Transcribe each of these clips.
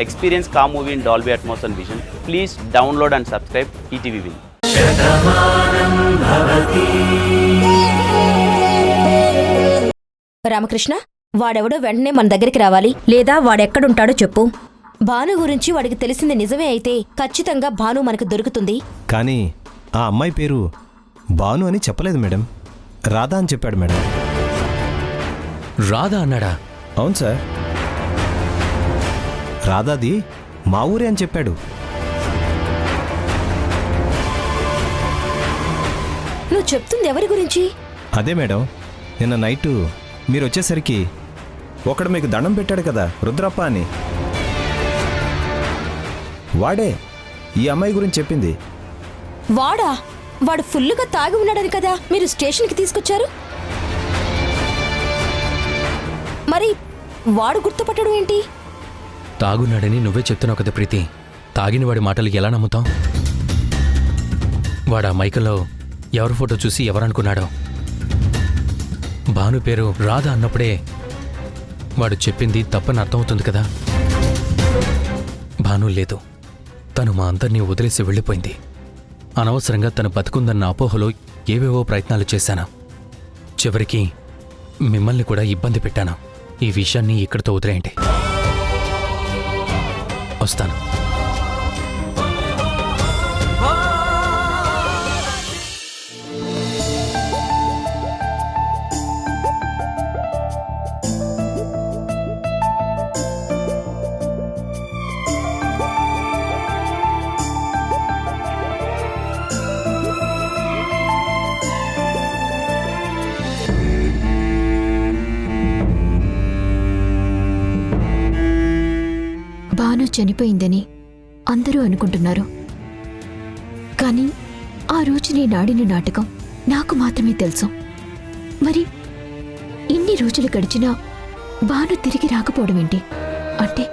Experience Car Movie in Dolby Atmos and Vision. Please download and subscribe ETV Win. Ramakrishna, వాడెవడో వెంటనే మన దగ్గరికి రావాలి, లేదా వాడెక్కడుంటాడో చెప్పు. భాను గురించి వాడికి తెలిసింది నిజమే అయితే ఖచ్చితంగా భాను మనకు దొరుకుతుంది. కానీ ఆ అమ్మాయి పేరు భాను అని చెప్పలేదు మేడం, రాధా అని చెప్పాడు మేడం. రాధా అన్నాడా? అవును సార్, రాధాది మా ఊరే అని చెప్పాడు. నువ్వు చెప్తుంది ఎవరి గురించి? అదే మేడం, నిన్న నైటు మీరు వచ్చేసరికి ఒకడు మీకు దండం పెట్టాడు కదా, రుద్రప్ప అని. వాడే ఈ అమ్మాయి గురించి చెప్పింది. వాడా? వాడు ఫుల్లుగా తాగి ఉన్నాడని కదా మీరు స్టేషన్కి తీసుకొచ్చారు. మరి వాడు గుర్తుపట్టడం ఏంటి? తాగున్నాడని నువ్వే చెప్తున్నావు కదా ప్రీతి, తాగిన వాడి మాటలు ఎలా నమ్ముతాం? వాడా మైకల్లో ఎవరి ఫోటో చూసి ఎవరనుకున్నాడో. భాను పేరు రాధా అన్నప్పుడే వాడు చెప్పింది తప్పని అర్థమవుతుంది కదా. భాను లేదు, తను మా అందరినీ వదిలేసి వెళ్ళిపోయింది. అనవసరంగా తను బతుకుందన్న అపోహలో ఏవేవో ప్రయత్నాలు చేశాను. చివరికి మిమ్మల్ని కూడా ఇబ్బంది పెట్టాను. ఈ విషయాన్ని ఇక్కడితో వదిలేయండి. వస్తాను. భాను చనిపోయిందని అందరూ అనుకుంటున్నారు. కానీ ఆ రోజు నేను ఆడిన నాటకం నాకు మాత్రమే తెలుసు. మరి ఇన్ని రోజులు గడిచినా భాను తిరిగి రాకపోవడం ఏంటి? అంటే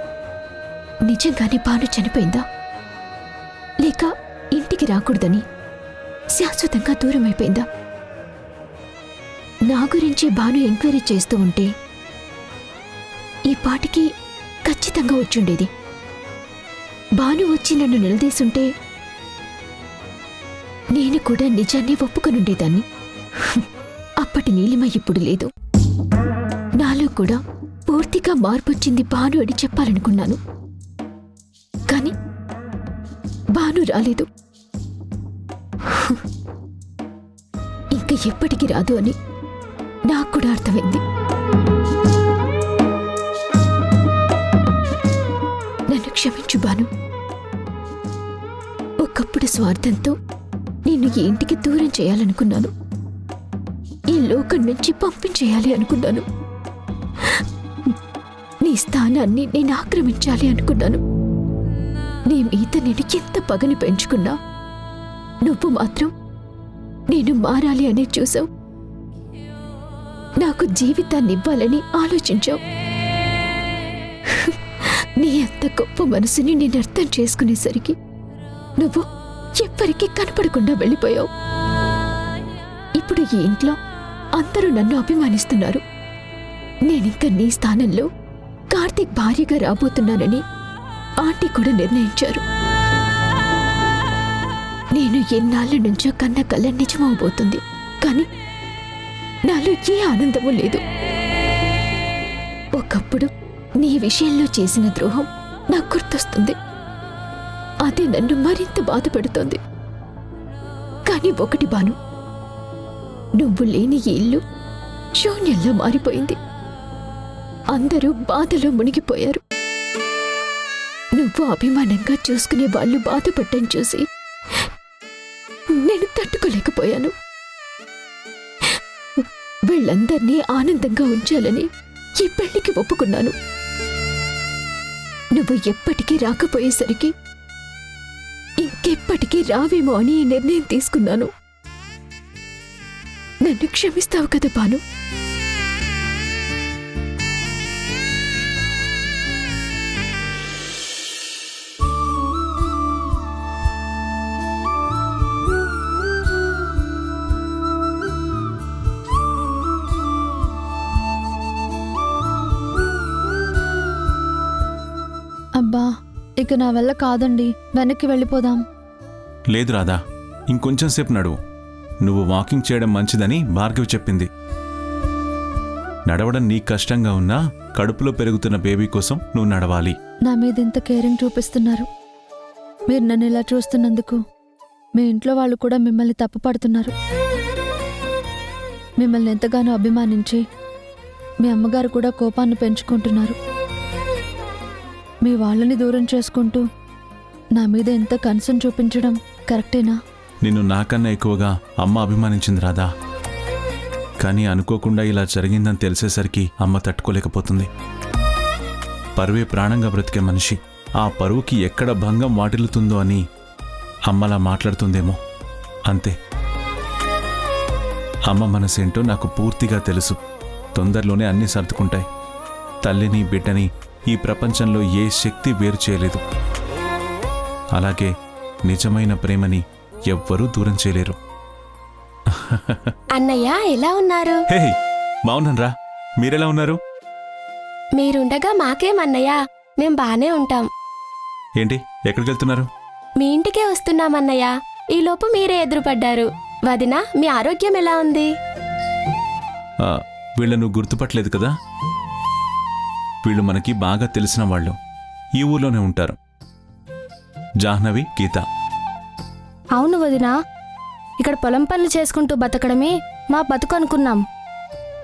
నిజంగానే భాను చనిపోయిందా, లేక ఇంటికి రాకూడదని శాశ్వతంగా దూరం అయిపోయిందా? నా గురించి భాను ఎంక్వైరీ చేస్తూ ఉంటే ఈ పాటికి ఖచ్చితంగా వచ్చుండేది. భాను వచ్చి నన్ను నిలదీసుంటే నేను కూడా నిజాన్ని ఒప్పుకొనుండేదాన్ని. అప్పటి నీలిమ ఇప్పుడు లేదు. నాలో కూడా పూర్తిగా మార్పొచ్చింది భాను అని చెప్పాలనుకున్నాను. కానీ భాను రాలేదు. ఇంకా ఎప్పటికీ రాదు అని నాకు కూడా అర్థమైంది. నన్ను క్షమించు భాను. ఒకప్పుడు స్వార్థంతో నిన్ను ఈ ఇంటికి దూరం చేయాలనుకున్నాను. ఈ లోకం నుంచి పంపించేయాలి అనుకున్నాను. నీ స్థానాన్ని నేను ఆక్రమించాలి అనుకున్నాను. నీ మీద నేను ఎంత పగని పెంచుకున్నా నువ్వు మాత్రం నేను మారాలి అనే చూసావు. నాకు జీవితాన్ని ఇవ్వాలని ఆలోచించావు. నీ అంత గొప్ప మనసుని నేను అర్థం చేసుకునేసరికి నువ్వు ఎవ్వరికీ కనపడకుండా వెళ్ళిపోయావు. ఇప్పుడు ఈ ఇంట్లో అందరూ నన్ను అభిమానిస్తున్నారు. నేనింకా నీ స్థానంలో కార్తీక్ భార్యగా రాబోతున్నానని ఆంటీ కూడా నిర్ణయించారు. నేను ఎన్నాళ్ళ నుంచో కన్న కళ్ళ నిజమవబోతుంది. కానీ నాలో ఏ ఆనందమూ లేదు. ఒకప్పుడు నీ విషయంలో చేసిన ద్రోహం నాకు గుర్తొస్తుంది. అది నన్ను మరింత బాధపెడుతోంది. కానీ ఒకటి భాను, నువ్వు లేని ఈ ఇల్లు శూన్యంలో మారిపోయింది. అందరూ బాధలో మునిగిపోయారు. నువ్వు అభిమానంగా చూసుకునే వాళ్ళు బాధపడటం చూసి నేను తట్టుకోలేకపోయాను. వీళ్ళందర్నీ ఆనందంగా ఉంచాలని ఈ పెళ్లికి ఒప్పుకున్నాను. నువ్వు ఎప్పటికీ రాకపోయేసరికి ఇంకెప్పటికీ రావేమో అని ఈ నిర్ణయం తీసుకున్నాను. నన్ను క్షమిస్తావు కదా భాను? అబ్బా, ఇక నా వల్ల కాదండి, వెనక్కి వెళ్ళిపోదాం. లేదు రాధా, ఇంకొంచెం సేపు నడువు. నువ్వు వాకింగ్ చేయడం మంచిదని భార్గవి చెప్పింది. నడవడం నీకు కష్టంగా ఉన్నా కడుపులో పెరుగుతున్న బేబీ కోసం నువ్వు నడవాలి. నా మీద ఇంత కేరింగ్ చూపిస్తున్నారు. మీరు నన్ను ఇలా చూస్తున్నందుకు మీ ఇంట్లో వాళ్ళు కూడా మిమ్మల్ని తప్పుపడుతున్నారు. మిమ్మల్ని ఎంతగానో అభిమానించి మీ అమ్మగారు కూడా కోపాన్ని పెంచుకుంటున్నారు. మీ వాళ్ళని దూరం చేసుకుంటూ నా మీద ఎంత కన్సర్న్ చూపించడం కరెక్టేనా? నిన్ను నాకన్నా ఎక్కువగా అమ్మ అభిమానించింది రాధా. కానీ అనుకోకుండా ఇలా జరిగిందని తెలిసేసరికి అమ్మ తట్టుకోలేకపోతుంది. పరువే ప్రాణంగా బ్రతికే మనిషి ఆ పరువుకి ఎక్కడ భంగం వాటిల్లుతుందో అని అమ్మలా మాట్లాడుతుందేమో. అంతే. అమ్మ మనసేంటో నాకు పూర్తిగా తెలుసు. తొందరలోనే అన్నీ సర్దుకుంటాయి. తల్లిని బిడ్డని ఈ ప్రపంచంలో ఏ శక్తి వేరు చేయలేదు. అలాగే నిజమైన ప్రేమని ఎవ్వరూ దూరం చేయలేరు. అన్నయ్య ఎలా ఉన్నారు? హే, బావున్నాన్రా. మీరెలా ఉన్నారు? మీరుండగా మాకేమన్నయ్య, మేం బానే ఉంటాం. ఏంటి, ఎక్కడికి వెళ్తున్నారు? మీ ఇంటికే వస్తున్నామన్నయ్య. ఈలోపు మీరే ఎదురుపడ్డారు. వదిన, మీ ఆరోగ్యం ఎలా ఉంది? వీళ్ళను గుర్తుపట్టలేదు కదా? వీళ్ళు మనకి బాగా తెలిసిన వాళ్ళు. ఈ ఊర్లోనే ఉంటారు. జాహ్నవి, గీత. అవును వదినా, ఇక్కడ పొలం పనులు చేసుకుంటూ బతకడమే మా బతుకు అనుకున్నాం.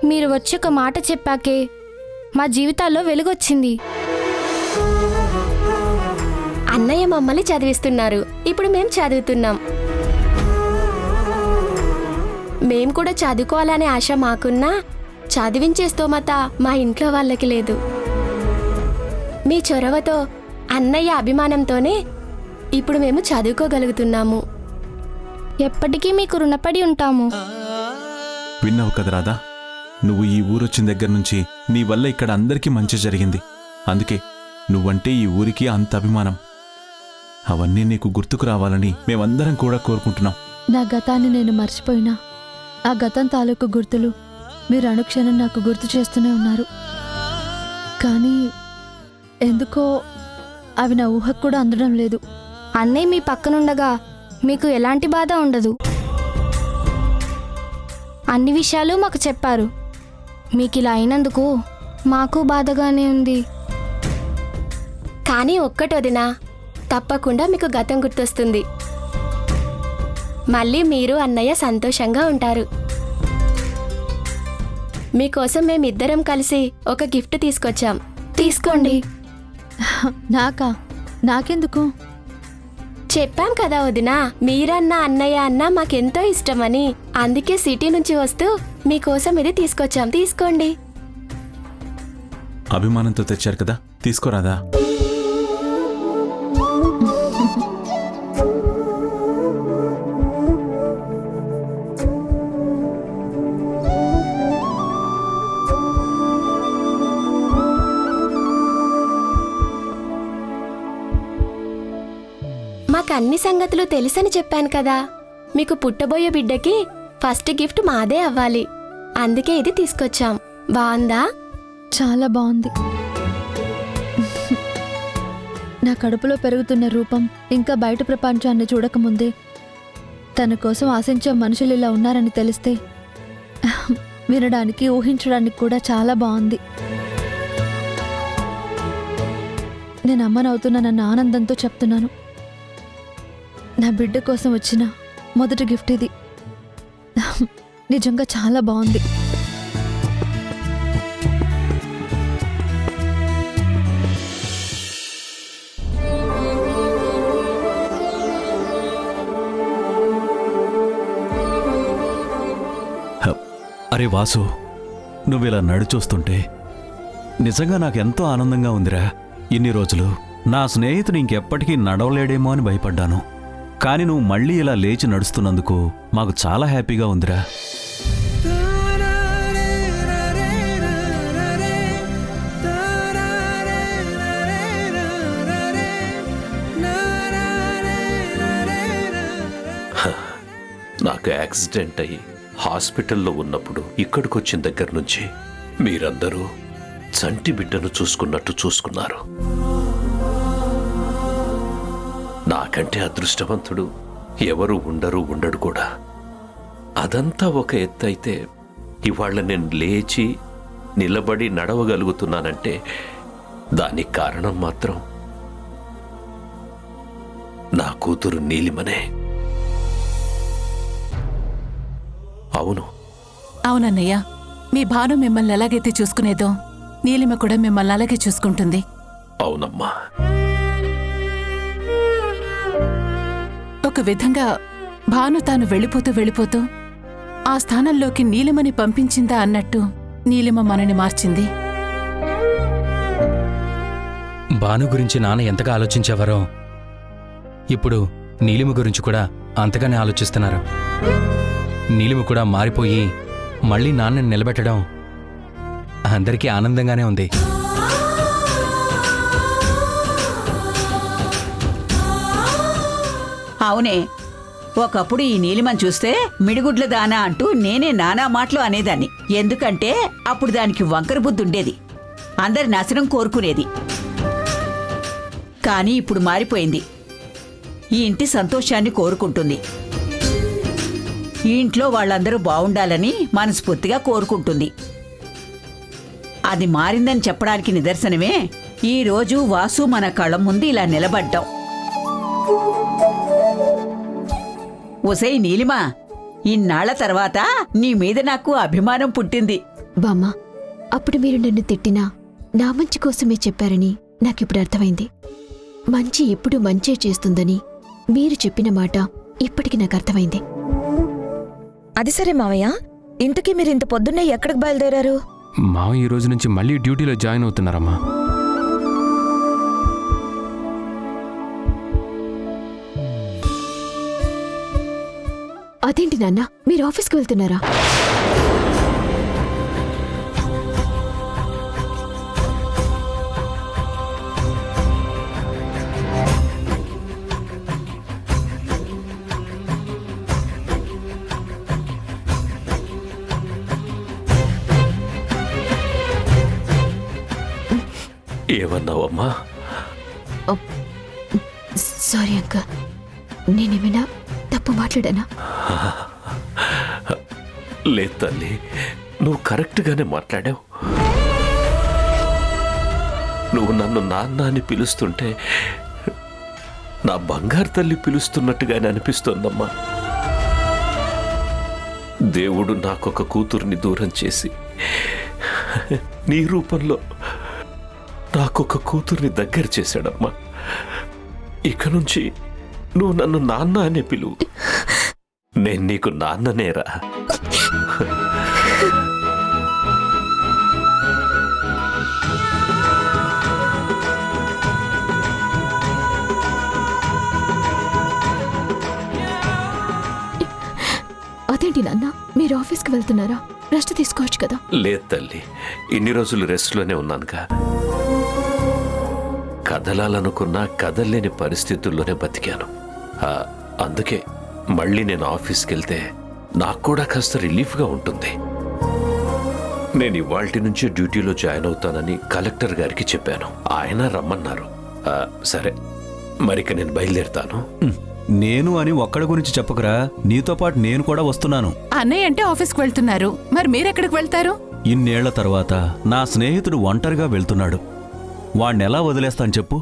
మీరు వచ్చి ఒక మాట చెప్పాకే మా జీవితాల్లో వెలుగొచ్చింది. అన్నయ్య మమ్మల్ని చదివిస్తున్నారు. ఇప్పుడు మేం చదువుతున్నాం. మేం కూడా చదువుకోవాలనే ఆశ మాకున్నా చదివించే స్తోమత మా ఇంట్లో వాళ్ళకి లేదు. మీ చొరవతో, అన్నయ్య అభిమానంతోనే ఇప్పుడు మేము చదువుకోగలుగుతున్నాము. ఎప్పటికీ మీకు రుణపడి ఉంటాము. విన్నావు కదా రాధా, నువ్వు ఈ ఊరొచ్చిన దగ్గర నుంచి నీ వల్ల ఇక్కడ అందరికీ మంచి జరిగింది. అందుకే నువ్వంటే ఈ ఊరికి అంత అభిమానం. అవన్నీ నీకు గుర్తుకు రావాలని మేమందరం కూడా కోరుకుంటున్నాం. నా గతాన్ని నేను మర్చిపోయినా ఆ గతం తాలూకు గుర్తులు మీరు అనుక్షణం నాకు గుర్తు చేస్తూనే ఉన్నారు. కానీ ఎందుకో అవి నా ఊహకు కూడా అందడం లేదు. అన్నయ్య మీ పక్కనుండగా మీకు ఎలాంటి బాధ ఉండదు. అన్ని విషయాలు మాకు చెప్పారు. మీకు ఇలా అయినందుకు మాకు బాధగానే ఉంది. కానీ ఒక్కటొదినా, తప్పకుండా మీకు గతం గుర్తొస్తుంది. మళ్ళీ మీరు అన్నయ్య సంతోషంగా ఉంటారు. మీకోసం మేమిద్దరం కలిసి ఒక గిఫ్ట్ తీసుకొచ్చాం. తీసుకోండి. నాకా? నాకెందుకు? చెప్పాం కదా వదినా, మీరన్నా అన్నయ్య అన్నా మాకెంతో ఇష్టమని. అందుకే సిటీ నుంచి వస్తూ మీకోసం ఇది తీసుకొచ్చాం. తీసుకోండి. అభిమానంతో తెచ్చారు కదా, తీసుకోరాదా? మాకన్ని సంగతులు తెలుసని చెప్పాను కదా. మీకు పుట్టబోయే బిడ్డకి ఫస్ట్ గిఫ్ట్ మాదే అవ్వాలి. అందుకే ఇది తీసుకొచ్చాం. బాగుందా? చాలా బాగుంది. నా కడుపులో పెరుగుతున్న రూపం ఇంకా బయట ప్రపంచాన్ని చూడకముందే తన కోసం ఆశించే మనుషులు ఇలా ఉన్నారని తెలిస్తే వినడానికి, ఊహించడానికి కూడా చాలా బాగుంది. నేను అమ్మనవుతున్నానన్న ఆనందంతో చెప్తున్నాను. నా బిడ్డ కోసం వచ్చిన మొదటి గిఫ్ట్ ఇది. నిజంగా చాలా బాగుంది. అరే వాసు, నువ్విలా నడిచొస్తుంటే నిజంగా నాకెంతో ఆనందంగా ఉందిరా. ఇన్ని రోజులు నా స్నేహితుడు ఇంకెప్పటికీ నడవలేడేమో అని భయపడ్డాను. కానీ నువ్వు మళ్ళీ ఇలా లేచి నడుస్తున్నందుకు మాకు చాలా హ్యాపీగా ఉందిరా. నాకు యాక్సిడెంట్ అయ్యి హాస్పిటల్లో ఉన్నప్పుడు ఇక్కడికొచ్చిన దగ్గర నుంచి మీరందరూ చంటి బిడ్డను చూసుకున్నట్టు చూసుకున్నారు. నాకంటే అదృష్టవంతుడు ఎవరు ఉండడు కూడా. అదంతా ఒక ఎత్తు అయితే ఇవాళ నేను లేచి నిలబడి నడవగలుగుతున్నానంటే దానికి కారణం మాత్రం నా కూతురు నీలిమనే. అవునన్నయ్య, మీ భాను మిమ్మల్ని ఎలాగైతే చూసుకునేదో నీలిమ కూడా మిమ్మల్ని అలాగే చూసుకుంటుంది. అవునమ్మా. ఒక విధంగా భాను తాను వెళ్ళిపోతూ ఆ స్థానంలోకి నీలిమని పంపించిందా అన్నట్టు నీలిమ మనని మార్చింది. భాను గురించి నాన్న ఎంతగా ఆలోచించేవారో ఇప్పుడు నీలిమ గురించి కూడా అంతగానే ఆలోచిస్తున్నారు. నీలిమ కూడా మారిపోయి మళ్ళీ నాన్నని నిలబెట్టడం అందరికీ ఆనందంగానే ఉంది. అవునే, ఒకప్పుడు ఈ నీలిమని చూస్తే మిడిగుడ్ల దానా అంటూ నేనే నానా మాటలు అనేదాన్ని. ఎందుకంటే అప్పుడు దానికి వంకర బుద్ధి ఉండేది, అందరి నాశనం కోరుకునేది. కానీ ఇప్పుడు మారిపోయింది. ఈ ఇంటి సంతోషాన్ని కోరుకుంటుంది. ఈ ఇంట్లో వాళ్ళందరూ బావుండాలని మనస్ఫూర్తిగా కోరుకుంటుంది. అది మారిందని చెప్పడానికి నిదర్శనమే ఈ రోజు వాసు మన కళ్ళ ముందు ఇలా నిలబడ్డాం. ఒసై నీలిమా, ఇన్నాళ్ల తర్వాత నీ మీద నాకు అభిమానం పుట్టింది. బామ్మ, అప్పుడు మీరు నన్ను తిట్టినా నా మంచి కోసమే చెప్పారని నాకిప్పుడు అర్థమైంది. మంచి ఎప్పుడు మంచే చేస్తుందని మీరు చెప్పిన మాట ఇప్పటికి నాకు అర్థమైంది. అది సరే మావయ్య, ఇంతకీ మీరు ఇంత పొద్దున్నే ఎక్కడికి బయలుదేరారు? మావయ్య ఈ రోజు నుంచి మళ్ళీ డ్యూటీలో జాయిన్ అవుతున్నారమ్మా. అదేంటి నాన్న, మీరు ఆఫీస్కి వెళ్తున్నారా? ఏమన్నావమ్మా? సారీ అంకల్, నేనేమైనా తప్పు మాట్లాడానా? లేదు తల్లి, నువ్వు కరెక్ట్గానే మాట్లాడావు. నువ్వు నన్ను నాన్న అని పిలుస్తుంటే నా బంగారు తల్లి పిలుస్తున్నట్టుగానే అనిపిస్తోందమ్మా. దేవుడు నాకొక కూతుర్ని దూరం చేసి నీ రూపంలో నాకొక కూతుర్ని దగ్గర చేశాడమ్మా. ఇక నుంచి నువ్వు నన్ను నాన్న అనే పిలువు. నేను నీకు నాన్ననేరా. అదేంటి నాన్న, మీరు ఆఫీస్కి వెళ్తున్నారా? రెస్ట్ తీసుకోవచ్చు కదా. లేదు తల్లి, ఇన్ని రోజులు రెస్ట్లోనే ఉన్నానుగా. కదలాలనుకున్నా కదల్లేని పరిస్థితుల్లోనే బతికాను. అందుకే మళ్ళీ నేను ఆఫీస్కి వెళ్తే నాకు కూడా కాస్త రిలీఫ్గా ఉంటుంది. నేను ఇవాల్టి నుంచి డ్యూటీలో జాయిన్ అవుతానని కలెక్టర్ గారికి చెప్పాను. ఆయన రమ్మన్నారు. సరే, మరిక నేను బయలుదేరుతాను. నేను అని ఒక్కడి గురించి చెప్పకురా, నీతో పాటు నేను కూడా వస్తున్నాను. అన్నయ్య అంటే ఆఫీస్కి వెళ్తున్నారు, మరి మీరెక్కడికి వెళ్తారు? ఇన్నేళ్ల తర్వాత నా స్నేహితుడు ఒంటరిగా వెళ్తున్నాడు. వాణ్ణెలా వదిలేస్తాను చెప్పు?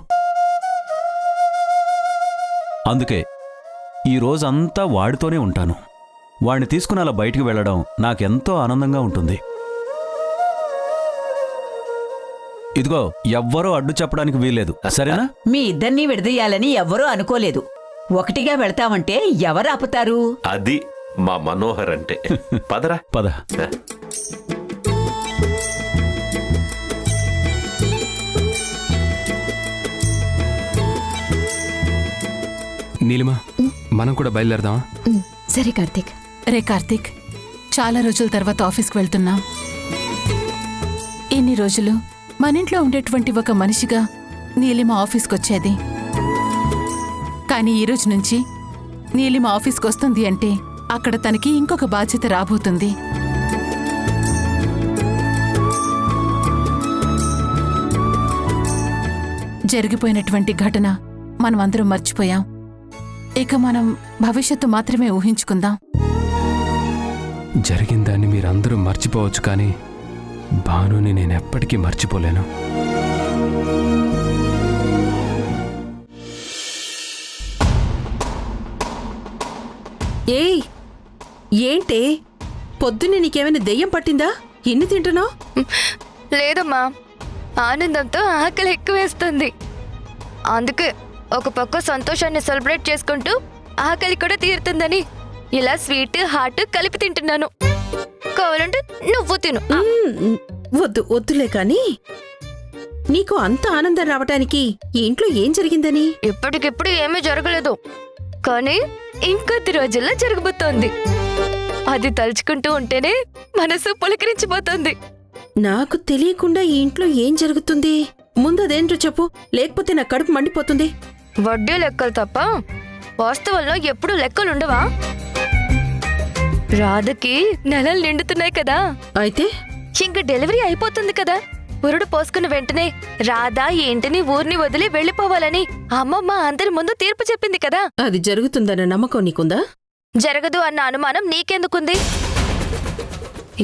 అందుకే ఈ రోజంతా వాడితోనే ఉంటాను. వాణ్ణి తీసుకుని అలా బయటికి వెళ్ళడం నాకెంతో ఆనందంగా ఉంటుంది. ఇదిగో, ఎవ్వరూ అడ్డు చెప్పడానికి వీల్లేదు, సరేనా? మీ ఇద్దరినీ విడదీయాలని ఎవ్వరూ అనుకోలేదు. ఒకటిగా వెళ్తామంటే ఎవరు ఆపుతారు? అది మా మనోహర్ అంటే. పదరా పద. నీలిమా, మనం కూడా బయలుదేరదామా? సరే కార్తీక్. రే కార్తీక్, చాలా రోజుల తర్వాత ఆఫీస్కి వెళ్తున్నా. ఇన్ని రోజులు మనింట్లో ఉండేటువంటి ఒక మనిషిగా నీలిమ ఆఫీస్కి వచ్చేది. కానీ ఈ రోజు నుంచి నీలిమ ఆఫీస్కి వస్తుంది అంటే అక్కడ తనకి ఇంకొక బాధ్యత రాబోతుంది. జరిగిపోయినటువంటి ఘటన మనమందరం మర్చిపోయాం. ఇక మనం భవిష్యత్తు మాత్రమే ఊహించుకుందాం. జరిగిన దాన్ని మీరందరూ మర్చిపోవచ్చు, కానీ భానుని నేను ఎప్పటికీ మర్చిపోలేను. ఏయ్, ఏంటే పొద్దున్నే నీకేమైనా దెయ్యం పట్టిందా? ఎన్ని తింటున్నావు? లేదమ్మా, ఆనందంతో ఆకలి ఎక్కువేస్తుంది. అందుకే ఒక పక్క సంతోషాన్ని సెలబ్రేట్ చేసుకుంటూ ఆకలి కూడా తీరుతుందని ఇలా స్వీట్ హాట్ కలిపి తింటున్నాను. కావాలంటే నువ్వు తిను. వద్దులే కాని, నీకు అంత ఆనందం రావటానికి ఈ ఇంట్లో ఏం జరిగిందని? ఇప్పటికిప్పుడు ఏమీ జరగలేదు, కానీ ఇంకొద్ది రోజుల్లో జరగబోతోంది. అది తలుచుకుంటూ ఉంటేనే మనసు పులకరించిపోతుంది. నాకు తెలియకుండా ఈ ఇంట్లో ఏం జరుగుతుంది? ముందదేంటో చెప్పు, లేకపోతే నా కడుపు మండిపోతుంది. వడ్డీ లెక్కలు తప్ప వాస్తవంలో ఎప్పుడూ లెక్కలుండవా? రాధకి నెలలు నిండుతున్నాయి కదా, అయితే ఇంక డెలివరీ అయిపోతుంది కదా. పురుడు పోసుకున్న వెంటనే రాధా ఏంటిని ఊరిని వదిలి వెళ్లిపోవాలని అమ్మమ్మ అందరి ముందు తీర్పు చెప్పింది కదా. అది జరుగుతుందన్న నమ్మకం నీకుందా? జరగదు అన్న అనుమానం నీకెందుకుంది?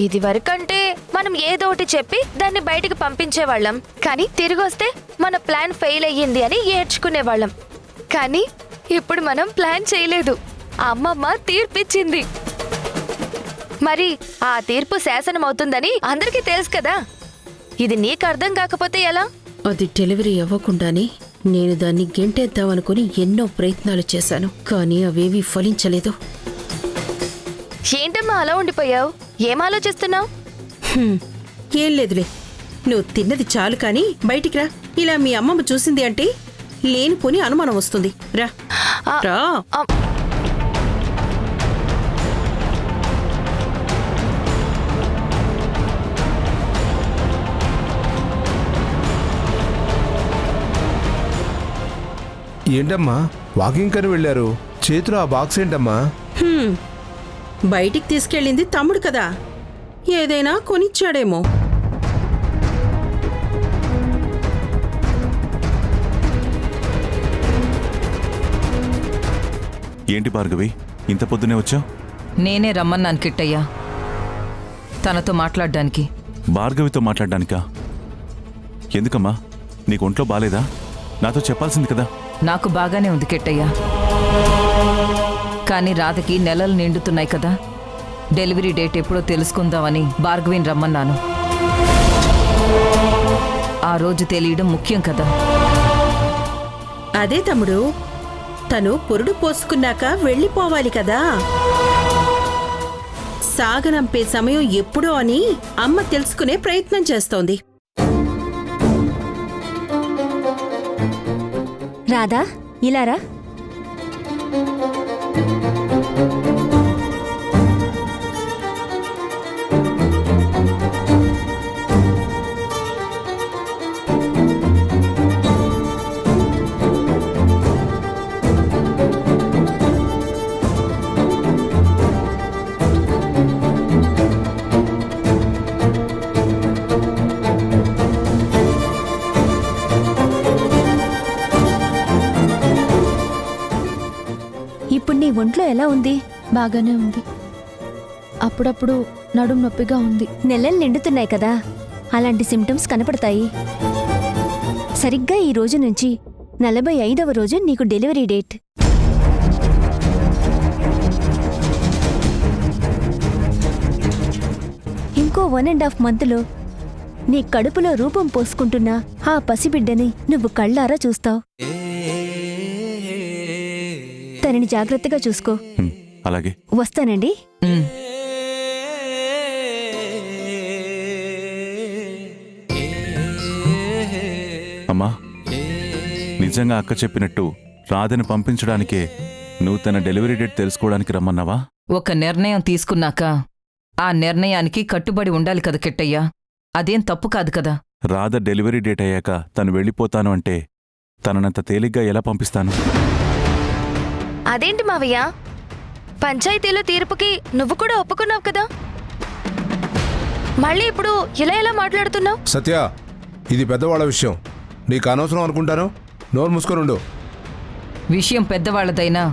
ఇది వరకంటే మనం ఏదోటి చెప్పి దాన్ని బయటికి పంపించేవాళ్ళం, కానీ తిరిగొస్తే మన ప్లాన్ ఫెయిల్ అయ్యింది అని ఏడ్చుకునేవాళ్ళం. కానీ ఇప్పుడు మనం ప్లాన్ చేయలేదు, అమ్మమ్మ తీర్పిచ్చింది. మరి ఆ తీర్పు శాసనమవుతుందని అందరికీ తెలుసు కదా. ఇది నీకు అర్థం కాకపోతే ఎలా? అది డెలివరీ అవ్వకుండానే నేను దాన్ని గెంటేద్దామనుకుని ఎన్నో ప్రయత్నాలు చేశాను, కానీ అవేవీ ఫలించలేదు. ఏంటమ్మా అలా ఉండిపోయావు? ఏం ఆలోచిస్తున్నావు? ఏం లేదులే, నువ్వు తిన్నది చాలు కానీ బయటికి రా. ఇలా మీ అమ్మమ్మ చూసింది అంటే లేనిపోని అనుమానం వస్తుంది. రా రా. ఏంటమ్మా వాకింగ్ కని వెళ్ళారు? చేతిలో ఆ బాక్స్ ఏంటమ్మా? బయటికి తీసుకెళ్ళింది తమ్ముడు కదా, ఏదైనా కొనిచ్చాడేమో. ఏంటి భార్గవి, ఇంత పొద్దునే వచ్చావు? నేనే రమ్మన్నాను కిట్టయ్యా, తనతో మాట్లాడడానికి. భార్గవితో మాట్లాడడానికా? ఎందుకమ్మా, నీకు ఒంట్లో బాలేదా? నాతో చెప్పాల్సింది కదా. నాకు బాగానే ఉంది కిట్టయ్యా, కానీ రాధకి నెలలు నిండుతున్నాయి కదా. డెలివరీ డేట్ ఎప్పుడో తెలుసుకుందామని భార్గవిని రమ్మన్నాను. ఆ రోజు తెలియడం ముఖ్యం కదా. అదే తమ్ముడు, తను పురుడు పోసుకున్నాక వెళ్ళిపోవాలి కదా. సాగనంపే సమయం ఎప్పుడో అని అమ్మ తెలుసుకునే ప్రయత్నం చేస్తోంది. రాధా, ఇలారా. ఇప్పుడు నీ ఒంట్లో ఎలా ఉంది? బాగానే ఉంది. అప్పుడప్పుడు నడుం నొప్పిగా ఉంది. నెలలు నిండుతున్నాయి కదా, అలాంటి సిమ్టమ్స్ కనపడతాయి. సరిగ్గా ఈ రోజు నుంచి 45వ రోజు నీకు డెలివరీ డేట్. ఇంకో 1.5 మంత్లో నీ కడుపులో రూపం పోసుకుంటున్న ఆ పసిబిడ్డని నువ్వు కళ్ళారా చూస్తావు. తనని జాగ్రత్తగా చూసుకో. అలాగే, వస్తానండి. అమ్మా, నిజంగా అక్క చెప్పినట్టు రాధని పంపించడానికే నువ్వు తన డెలివరీ డేట్ తెలుసుకోవడానికి రమ్మన్నావా? ఒక నిర్ణయం తీసుకున్నాక ఆ నిర్ణయానికి కట్టుబడి ఉండాలి కదా కిట్టయ్యా. అదేం తప్పు కాదు కదా. రాధ డెలివరీ డేట్ అయ్యాక తను వెళ్ళిపోతాను అంటే తననంత తేలిగ్గా ఎలా పంపిస్తాను? అదేంటి మావయ్య, పంచాయతీలో తీర్పుకి నువ్వు కూడా ఒప్పుకున్నావు కదా, మళ్ళీ ఇప్పుడు ఇలా ఎలా మాట్లాడుతున్నావు? సత్య, ఇది పెద్దవాళ్ళ విషయం, నీకు అనవసరం అనుకుంటాను. నోరు మూసుకొనుండు. విషయం పెద్దవాళ్లదైనా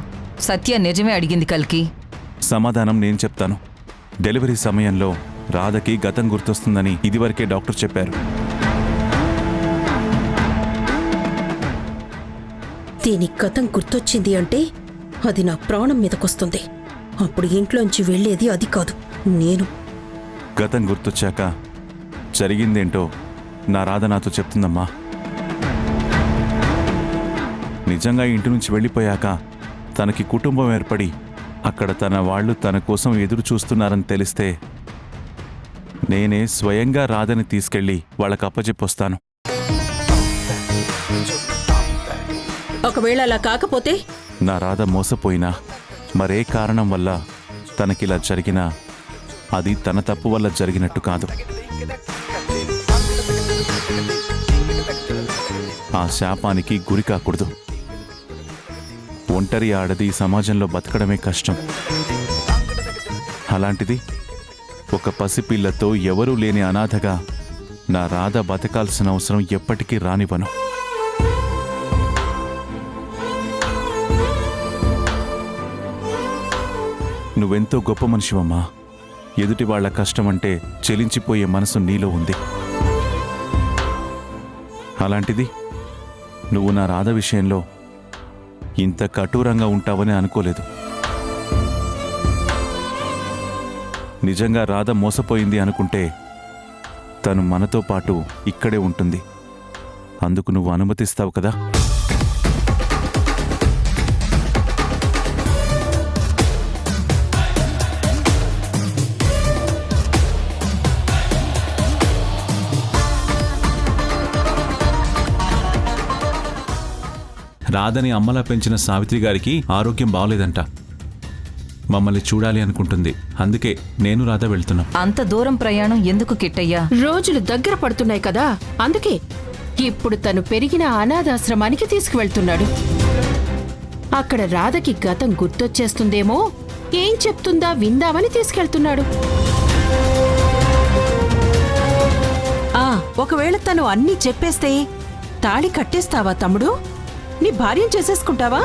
సత్య నిజమే అడిగింది కల్కి. సమాధానం నేను చెప్తాను. డెలివరీ సమయంలో రాధకి గతం గుర్తొస్తుందని ఇదివరకే డాక్టర్ చెప్పారు. దీని గతం గుర్తొచ్చింది అంటే అది నా ప్రాణం మీదకొస్తుంది. అప్పుడు ఇంట్లోంచి వెళ్ళేది అది కాదు, నేను. గతం గుర్తొచ్చాక జరిగిందేంటో నా రాధ నాతో చెప్తుందమ్మా. నిజంగా ఇంటి నుంచి వెళ్ళిపోయాక తనకి కుటుంబం ఏర్పడి అక్కడ తన వాళ్ళు తన కోసం ఎదురు చూస్తున్నారని తెలిస్తే నేనే స్వయంగా రాధని తీసుకెళ్ళి వాళ్ళకి అప్పచెప్పొస్తాను. ఒకవేళ అలా కాకపోతే? నా రాధ మోసపోయినా మరే కారణం వల్ల తనకిలా జరిగినా అది తన తప్పు వల్ల జరిగినట్టు కాదు. ఆ శాపానికి గురి కాకూడదు. ఒంటరి ఆడది సమాజంలో బతకడమే కష్టం. అలాంటిది ఒక పసిపిల్లతో ఎవరూ లేని అనాథగా నా రాధ బతకాల్సిన అవసరం ఎప్పటికీ రానివ్వను. నువ్వెంతో గొప్ప మనిషివమ్మా. ఎదుటి వాళ్ల కష్టమంటే చెలించిపోయే మనసు నీలో ఉంది. అలాంటిది నువ్వు నా రాధ విషయంలో ఇంత కఠోరంగా ఉంటావని అనుకోలేదు. నిజంగా రాధ మోసపోయింది అనుకుంటే తను మనతో పాటు ఇక్కడే ఉంటుంది. అందుకు నువ్వు అనుమతిస్తావు కదా? రాధని అమ్మలా పెంచిన సావిత్రి గారికి ఆరోగ్యం బాగోలేదంట. మమ్మల్ని చూడాలి అనుకుంటుంది. అందుకే నేను రాధ వెళ్తున్నా. అంత దూరం ప్రయాణం ఎందుకు కిట్టయ్యా? రోజులు దగ్గర పడుతున్నాయి కదా, అందుకే. ఇప్పుడు తను పెరిగిన అనాథాశ్రమానికి తీసుకువెళ్తున్నాడు. అక్కడ రాధకి గతం గుర్తొచ్చేస్తుందేమో, ఏం చెప్తుందా విందామని తీసుకెళ్తున్నాడు. ఒకవేళ తను అన్నీ చెప్పేస్తే తాళి కట్టేస్తావా తమ్ముడు? నీ భార్యం చేసేసుకుంటావా?